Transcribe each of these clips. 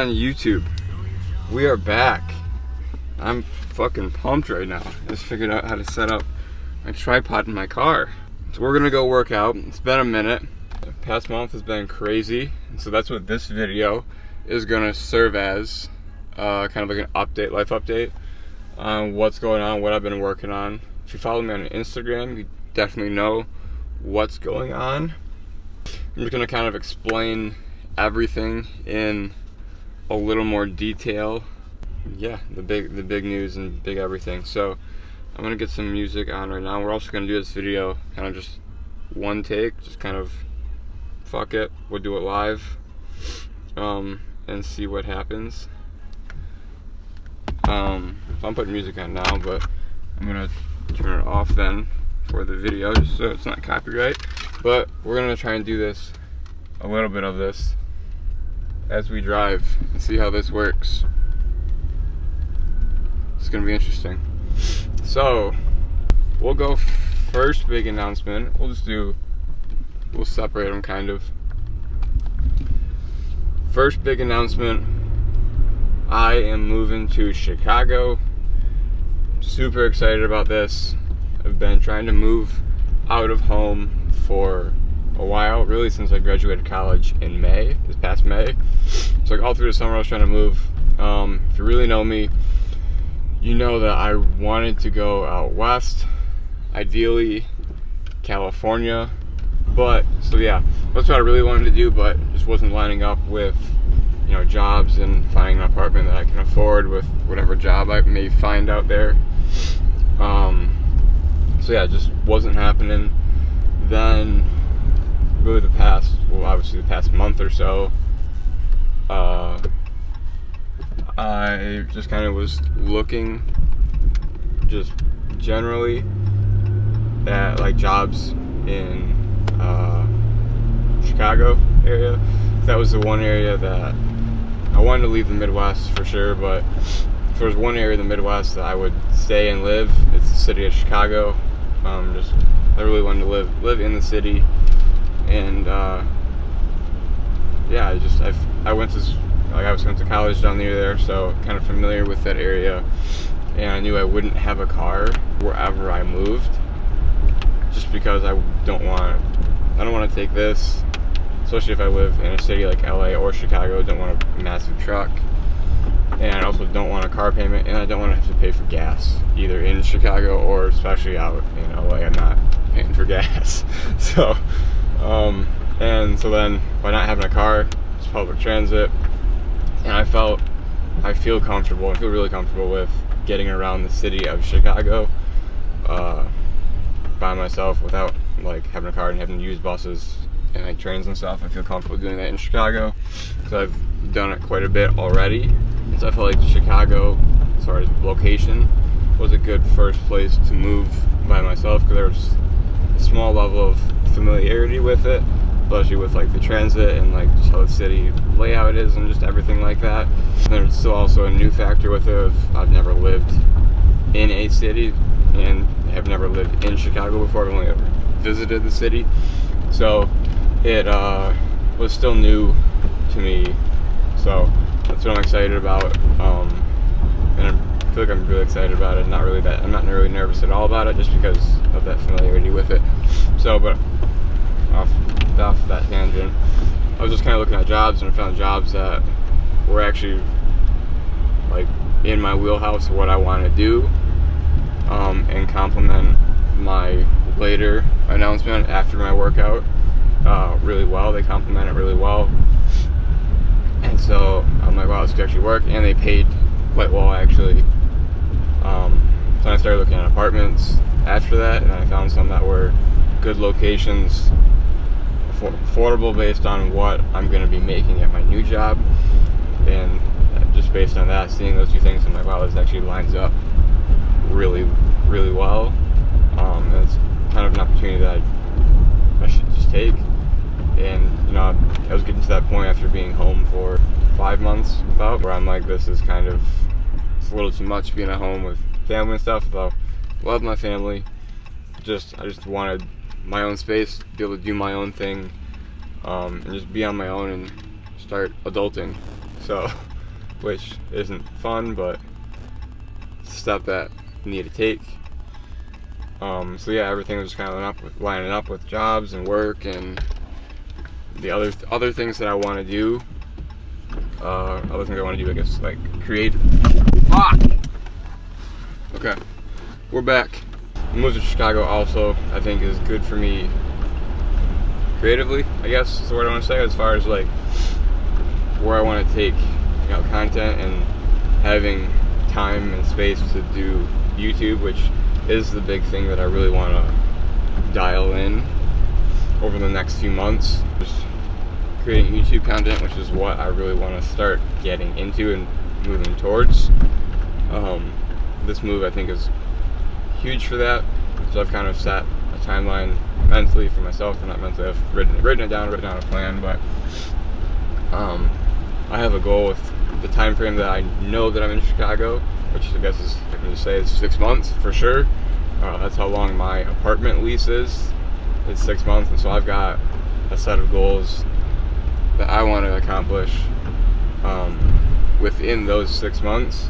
on YouTube? We are back. I'm fucking pumped right now. I just figured out how to set up my tripod in my car. So we're gonna go work out. It's been a minute. The past month has been crazy. And so that's what this video is gonna serve as. Kind of like an update, life update on what's going on, what I've been working on. If you follow me on Instagram, you definitely know what's going on. I'm just gonna kind of explain everything in a little more detail. Yeah, the big news and big everything. So I'm gonna get some music on right now. We're also gonna do this video kind of just one take, just kind of fuck it, we'll do it live, and see what happens. So I'm putting music on now, but I'm gonna turn it off then for the video, just so it's not copyright. But we're gonna try and do this, a little bit of this, as we drive and see how this works. It's gonna be interesting. So we'll go first big announcement. We'll separate them kind of. First big announcement, I am moving to Chicago. Super excited about this. I've been trying to move out of home for a while, really since I graduated college in May, this past May. So like all through the summer I was trying to move. If you really know me, you know that I wanted to go out west, ideally California. But so yeah, that's what I really wanted to do, but just wasn't lining up with, you know, jobs and finding an apartment that I can afford with whatever job I may find out there. So yeah, it just wasn't happening. Then really obviously the past month or so, I just kind of was looking just generally at like jobs in Chicago area. That was the one area that I wanted to leave the Midwest for sure, but if there was one area in the Midwest that I would stay and live, it's the city of Chicago. I really wanted to live in the city, and yeah, I went to college down near there, so kind of familiar with that area, and I knew I wouldn't have a car wherever I moved, just because I don't want to take this, especially if I live in a city like LA or Chicago. Don't want a massive truck, and I also don't want a car payment, and I don't want to have to pay for gas either in Chicago or especially out in LA. I'm not paying for gas. So and so then by not having a car, it's public transit, and I feel really comfortable with getting around the city of Chicago by myself without like having a car and having to use buses and like trains and stuff. I feel comfortable doing that in Chicago because I've done it quite a bit already. So I felt like Chicago, as far as location, was a good first place to move by myself, because there was a small level of familiarity with it, especially with like the transit and like just how the city layout is and just everything like that. And there's still also a new factor with it of I've never lived in a city and have never lived in Chicago before. I've only ever visited the city, so it was still new to me. So that's what I'm excited about, and I feel like I'm really excited about it. I'm not really nervous at all about it, just because of that familiarity with it. So, but off that tangent, I was just kind of looking at jobs, and I found jobs that were actually like in my wheelhouse of what I want to do, and complement my later announcement after my workout really well. They complement it really well, and so I'm like, wow, this could actually work, and they paid quite well actually. So I started looking at apartments after that, and I found some that were good locations, affordable based on what I'm going to be making at my new job, and just based on that, seeing those two things, I'm like, wow, this actually lines up really, really well. And it's kind of an opportunity that I should just take. And you know, I was getting to that point after being home for 5 months about, where I'm like, this is kind of, it's a little too much being at home with family and stuff. Though love my family, I just wanted my own space, be able to do my own thing, and just be on my own and start adulting. So which isn't fun, but it's a step that you need to take. So yeah, everything was kind of lining up with jobs and work and the other things that I want to do. Other things I want to do, I guess, like create. Fuck! Okay, we're back. The move to Chicago also, I think, is good for me creatively, I guess is the word I want to say, as far as like where I want to take, you know, content and having time and space to do YouTube, which is the big thing that I really want to dial in over the next few months. Just creating YouTube content, which is what I really want to start getting into and moving towards. This move, I think, is huge for that. So I've kind of set a timeline mentally for myself, or not mentally, I've written it down, written out a plan, but I have a goal with the time frame that I know that I'm in Chicago, which I guess is, I can just say, is 6 months for sure. That's how long my apartment lease is. It's 6 months, and so I've got a set of goals that I want to accomplish within those 6 months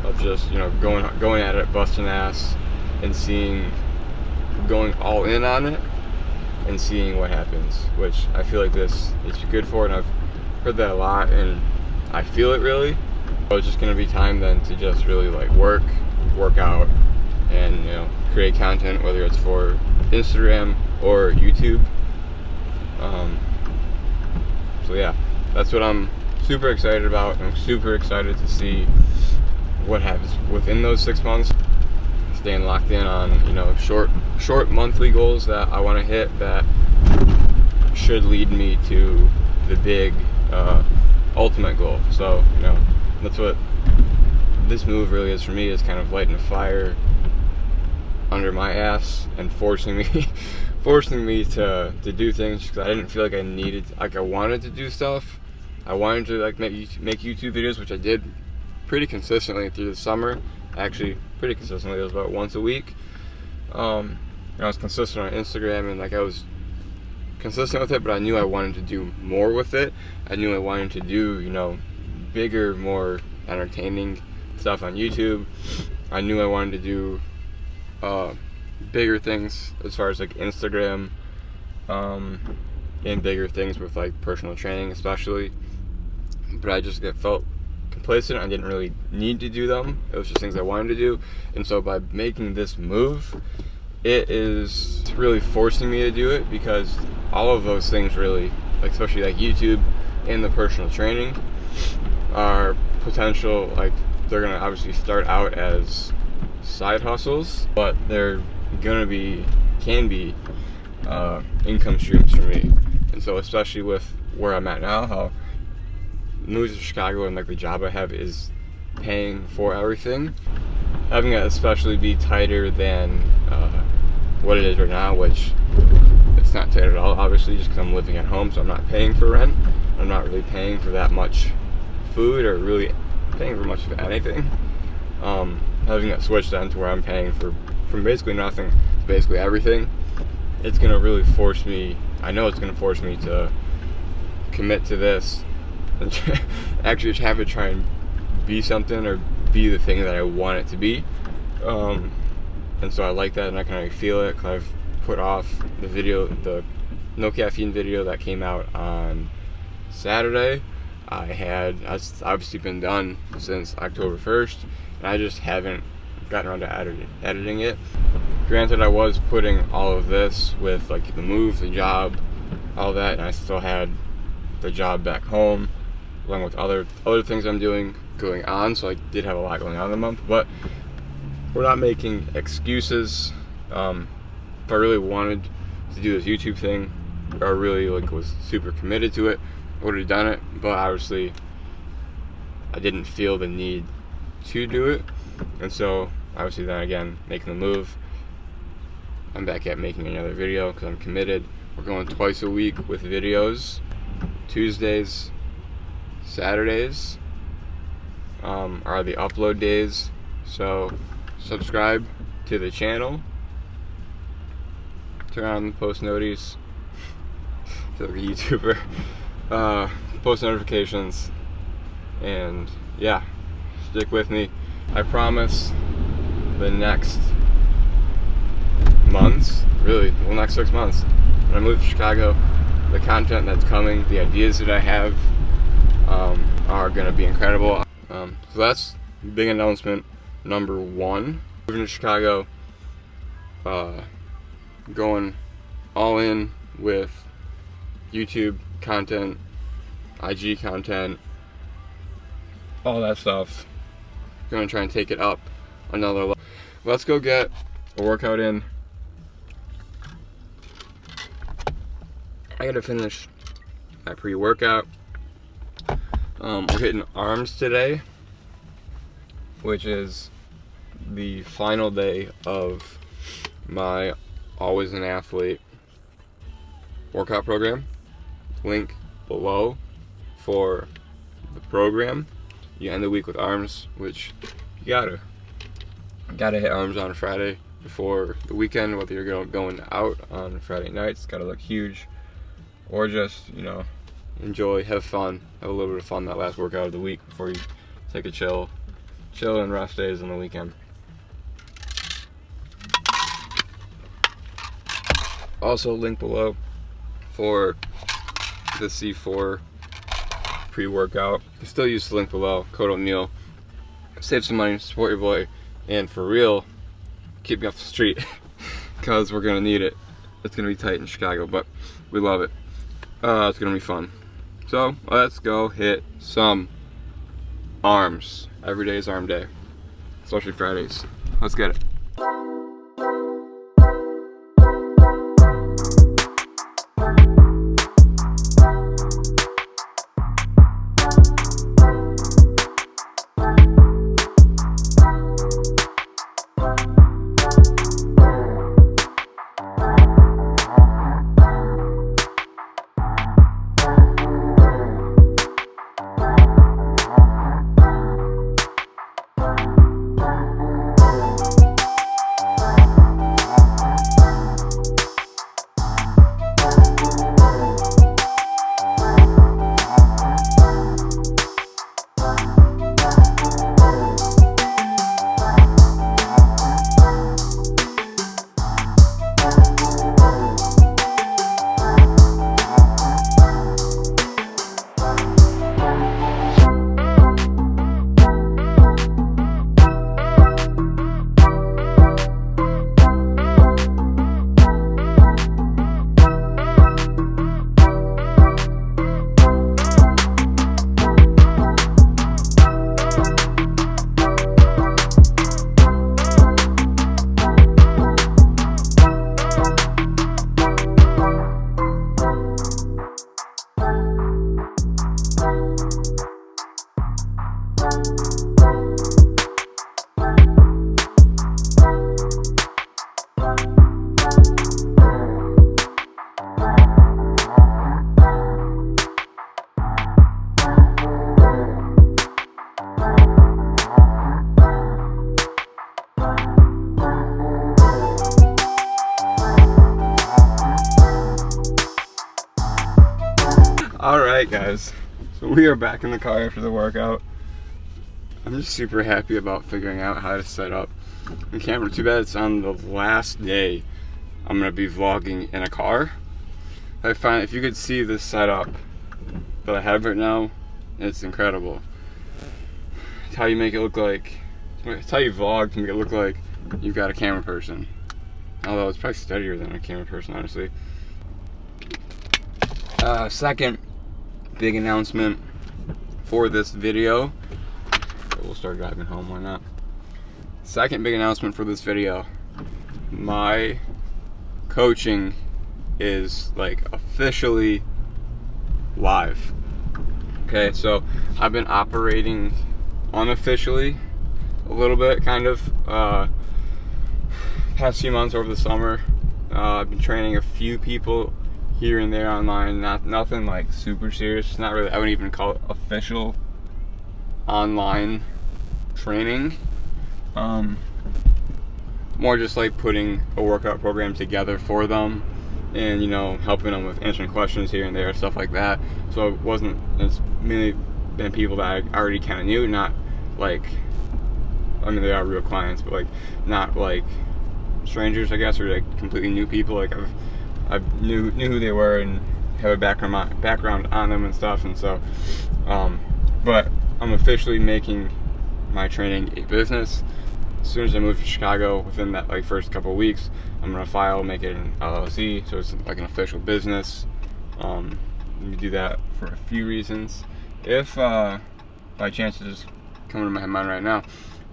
of just, you know, going at it, busting ass, and going all in on it and seeing what happens, which I feel like this is good for, and I've heard that a lot and I feel it really. So it's just going to be time then to just really like work out and, you know, create content, whether it's for Instagram or YouTube. So yeah, that's what I'm super excited about. I'm super excited to see what happens within those 6 months. Staying locked in on, you know, short monthly goals that I want to hit that should lead me to the big ultimate goal. So, you know, that's what this move really is for me, is kind of lighting a fire under my ass and forcing me to do things, because I didn't feel like I wanted to do stuff. I wanted to like make YouTube videos, which I did pretty consistently through the summer. Actually, pretty consistently. It was about once a week. I was consistent on Instagram, and like I was consistent with it, but I knew I wanted to do more with it. I knew I wanted to do, you know, bigger, more entertaining stuff on YouTube. I knew I wanted to do bigger things as far as like Instagram, and bigger things with like personal training especially. But I just felt complacent. I didn't really need to do them. It was just things I wanted to do. And so by making this move, it is really forcing me to do it, because all of those things really, like especially like YouTube and the personal training, are potential, like they're gonna obviously start out as side hustles, but they're can be income streams for me. And so especially with where I'm at now, how moving to Chicago and like the job I have is paying for everything, having it especially be tighter than what it is right now, which it's not tight at all, obviously, just because I'm living at home, so I'm not paying for rent. I'm not really paying for that much food, or really paying for much of anything. Having that switch then to where I'm paying for from basically nothing to basically everything, it's going to really force me, I know it's going to force me to commit to this and actually have it try and be something, or be the thing that I want it to be. And so I like that, and I can already feel it, because I've put off the no caffeine video that came out on Saturday. It's obviously been done since October 1st, and I just haven't gotten around to editing it. Granted, I was putting all of this with like the move, the job, all that, and I still had the job back home, along with other things I'm doing going on, so I did have a lot going on in the month. But we're not making excuses. If I really wanted to do this YouTube thing, or really like was super committed to it, I would have done it. But obviously I didn't feel the need to do it, and so obviously then again, making the move, I'm back at making another video because I'm committed. We're going twice a week with videos. Tuesdays, Saturdays are the upload days, so subscribe to the channel, turn on post notifications, feel like a YouTuber, post notifications, and yeah, stick with me. I promise the next months, really, well, next 6 months, when I move to Chicago, the content that's coming, the ideas that I have are going to be incredible. So that's big announcement number 1. Moving to Chicago, going all in with YouTube content, IG content, all that stuff. Going to try and take it up another level. Let's go get a workout in. I gotta finish my pre-workout. We're hitting arms today, which is the final day of my Always an Athlete workout program. Link below for the program. You end the week with arms, which you gotta hit arms on Friday before the weekend, whether you're going out on Friday nights. Gotta look huge, or just, you know, enjoy, have fun, have a little bit of fun that last workout of the week before you take a chill and rest days on the weekend. Also, link below for the C4 pre-workout. You can still use the link below, code O'Neal. Save some money, support your boy, and for real, keep me off the street, because we're gonna need it. It's gonna be tight in Chicago, but we love it. It's gonna be fun. So let's go hit some arms. Every day is arm day, especially Fridays. Let's get it. Alright guys, so we are back in the car after the workout. I'm just super happy about figuring out how to set up the camera. Too bad it's on the last day I'm going to be vlogging in a car. I find if you could see this setup that I have right now, it's incredible. It's how you make it look like, it's how you vlog to make it look like you've got a camera person. Although it's probably steadier than a camera person, honestly. Second big announcement for this video. We'll start driving home, why not? Second big announcement for this video. My coaching is like officially live. Okay, so I've been operating unofficially a little bit, kind of, past few months over the summer. I've been training a few people here and there online, nothing like super serious. Not really, I wouldn't even call it official online training. More just like putting a workout program together for them, and you know, helping them with answering questions here and there, stuff like that. So it's mainly been people that I already kind of knew, not like, I mean, they are real clients, but like not like strangers, I guess, or like completely new people. Like I knew who they were and have a background on them and stuff. And so, but I'm officially making my training a business. As soon as I move to Chicago, within that like first couple of weeks, I'm gonna make it an LLC, so it's like an official business. We do that for a few reasons. If by chance it's just coming to my mind right now,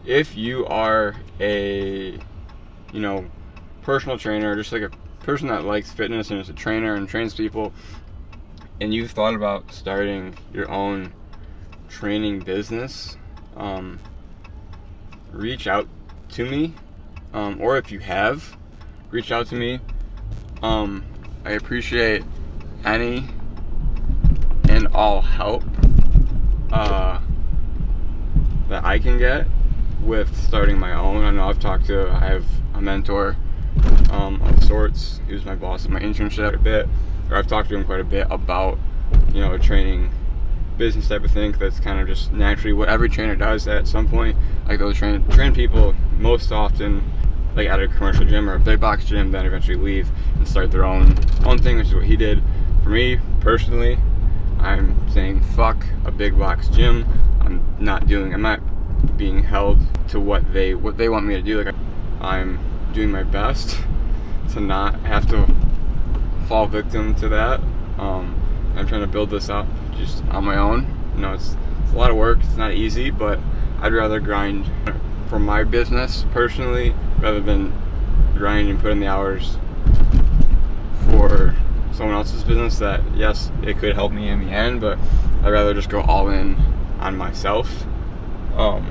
if you are a personal trainer, just like a person that likes fitness and is a trainer and trains people, and you've thought about starting your own training business, reach out to me, or if you have, reach out to me. I appreciate any and all help that I can get with starting my own. I know I have a mentor of sorts, who's my boss at my internship a bit, or I've talked to him quite a bit about a training business type of thing. That's kind of just naturally what every trainer does at some point. Like they'll train people most often like at a commercial gym or a big box gym, then eventually leave and start their own thing, which is what he did. For me personally, I'm saying fuck a big box gym. I'm not being held to what they want me to do. Like I'm doing my best to not have to fall victim to that. I'm trying to build this up just on my own. It's a lot of work. It's not easy, but I'd rather grind for my business personally rather than grind and put in the hours for someone else's business that, yes, it could help me in the end, but I'd rather just go all in on myself. And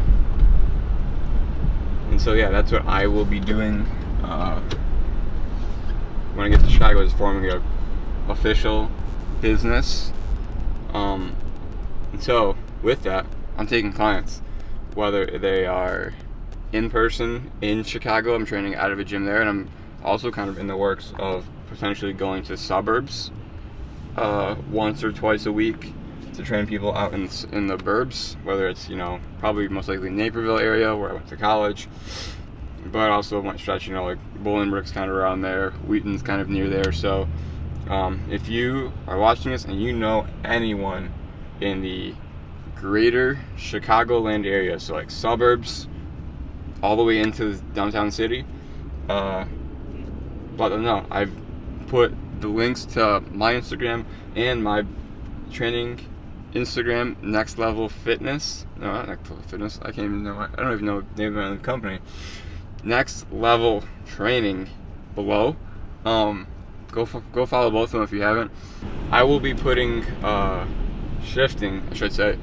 so yeah, that's what I will be doing when I get to Chicago, is forming an official business. And so with that, I'm taking clients, whether they are in person in Chicago. I'm training out of a gym there, and I'm also kind of in the works of potentially going to suburbs once or twice a week to train people out in the burbs, whether it's probably most likely Naperville area where I went to college, but also might stretch like Bolingbrook's kind of around there, Wheaton's kind of near there. So if you are watching this and you know anyone in the greater Chicagoland area, so like suburbs all the way into the downtown city, let them know. I've put the links to my Instagram and my training Instagram, Next Level Fitness. No, not Next Level Fitness. I can't even know. I don't even know the name of the company. Next Level Training below. Go follow both of them if you haven't. I will be shifting, I should say,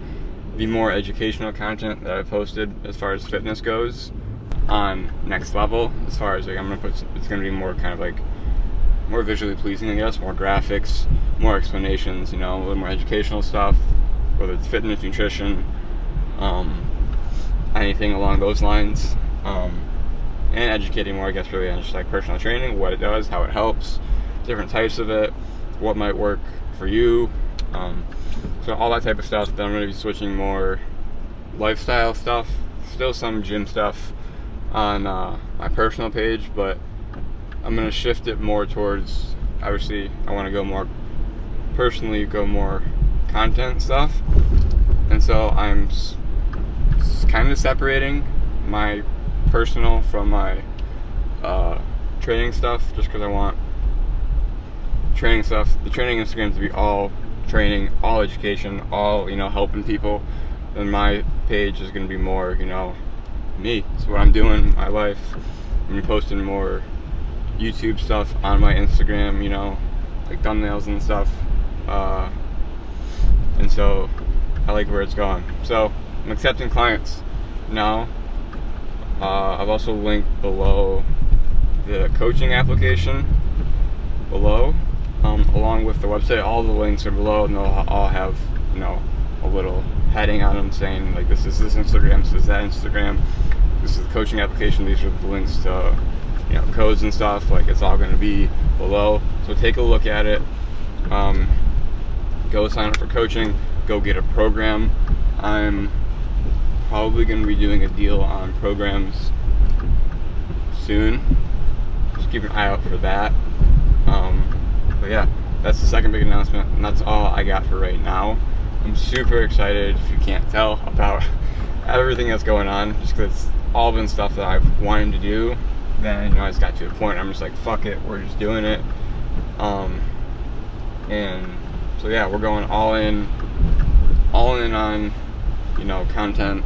the more educational content that I posted as far as fitness goes on Next Level. As far as it's gonna be more kind of like more visually pleasing, I guess, more graphics, more explanations, a little more educational stuff, whether it's fitness, nutrition, anything along those lines, and educating more, I guess, really on just like personal training, what it does, how it helps, different types of it, what might work for you, so all that type of stuff. Then I'm going to be switching more lifestyle stuff, still some gym stuff on my personal page, but I'm going to shift it more towards, obviously, I want to go more content stuff. And so I'm kind of separating my personal from my training stuff, just because I want the training Instagram to be all training, all education, all helping people. Then my page is going to be more me. It's what I'm doing in my life. I'm gonna be posting more YouTube stuff on my Instagram, like thumbnails and stuff, and so I like where it's going. So I'm accepting clients now. I've also linked below the coaching application below, along with the website. All the links are below, and they'll all have a little heading on them saying like, this is this Instagram, this is that Instagram, this is the coaching application, these are the links to codes and stuff. Like, it's all going to be below, so take a look at it. Go sign up for coaching, go get a program I'm probably going to be doing a deal on programs soon. Just keep an eye out for that. But yeah, that's the second big announcement, and that's all I got for right now. I'm super excited, if you can't tell, about everything that's going on, just because it's all been stuff that I've wanted to do. Then, I just got to a point where I'm just like, fuck it, we're just doing it. And so yeah, we're going all in on, content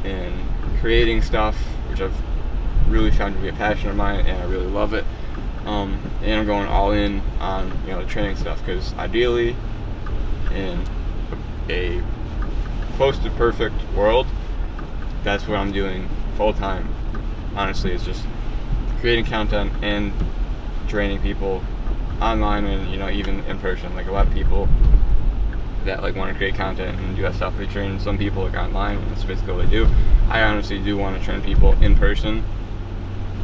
and creating stuff, which I've really found to be a passion of mine, and I really love it. And I'm going all in on, the training stuff, because ideally, in a close to perfect world, that's what I'm doing full time. Honestly, it's just creating content and training people online and even in person. Like, a lot of people that want to create content and do that stuff, they train some people online, and that's basically what they do. I honestly do want to train people in person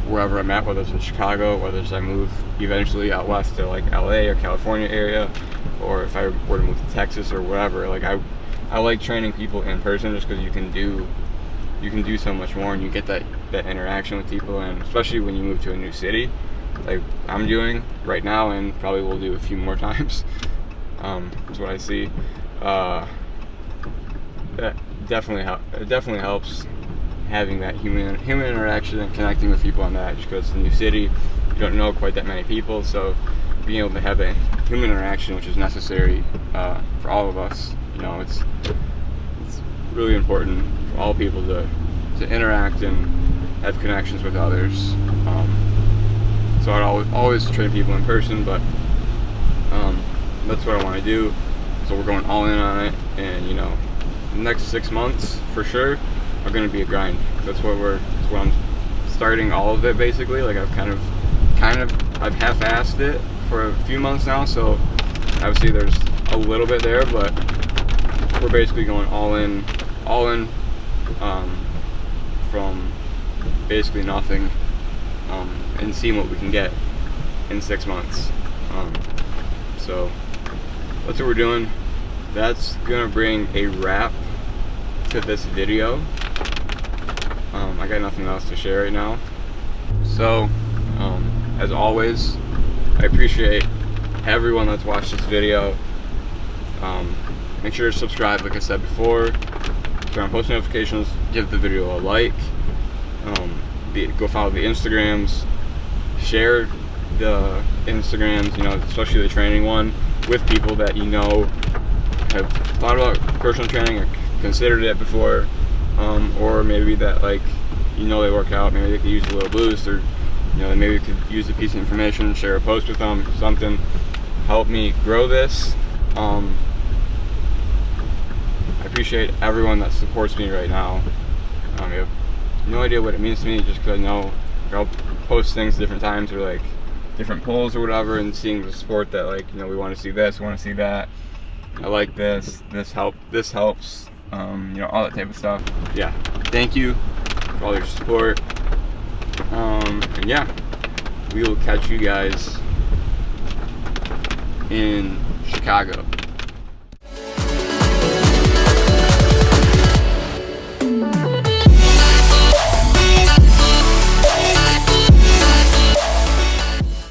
wherever I'm at, whether it's in Chicago, whether it's I move eventually out west to LA or California area, or if I were to move to Texas or whatever. I like training people in person, just because you can do so much more, and you get that interaction with people, and especially when you move to a new city, like I'm doing right now, and probably will do a few more times. That's what I see. That definitely helps having that human interaction and connecting with people on that, just because it's a new city, you don't know quite that many people, so being able to have that human interaction, which is necessary for all of us, it's really important for all people to interact and have connections with others. So I'd always train people in person, but that's what I want to do. So we're going all in on it, and the next 6 months for sure are going to be a grind. That's what I'm starting all of it, basically. Like, I've kind of I've half-assed it for a few months now, so obviously there's a little bit there, but we're basically going all in from basically nothing, and seeing what we can get in 6 months. So that's what we're doing. That's gonna bring a wrap to this video. I got nothing else to share right now. So, as always, I appreciate everyone that's watched this video. Make sure to subscribe, like I said before. Turn on post notifications. Give the video a like. Go follow the Instagrams. Share the Instagrams, especially the training one, with people that have thought about personal training or considered it before, or maybe that they work out, maybe they could use a little boost, or maybe we could use a piece of information, share a post with them, something, help me grow this. I appreciate everyone that supports me right now. You have no idea what it means to me, just because I know I'll post things at different times, or different polls or whatever, and seeing the support that we want to see this, we want to see that, I like this helps, all that type of stuff. Yeah, thank you for all your support, and yeah, we will catch you guys in Chicago.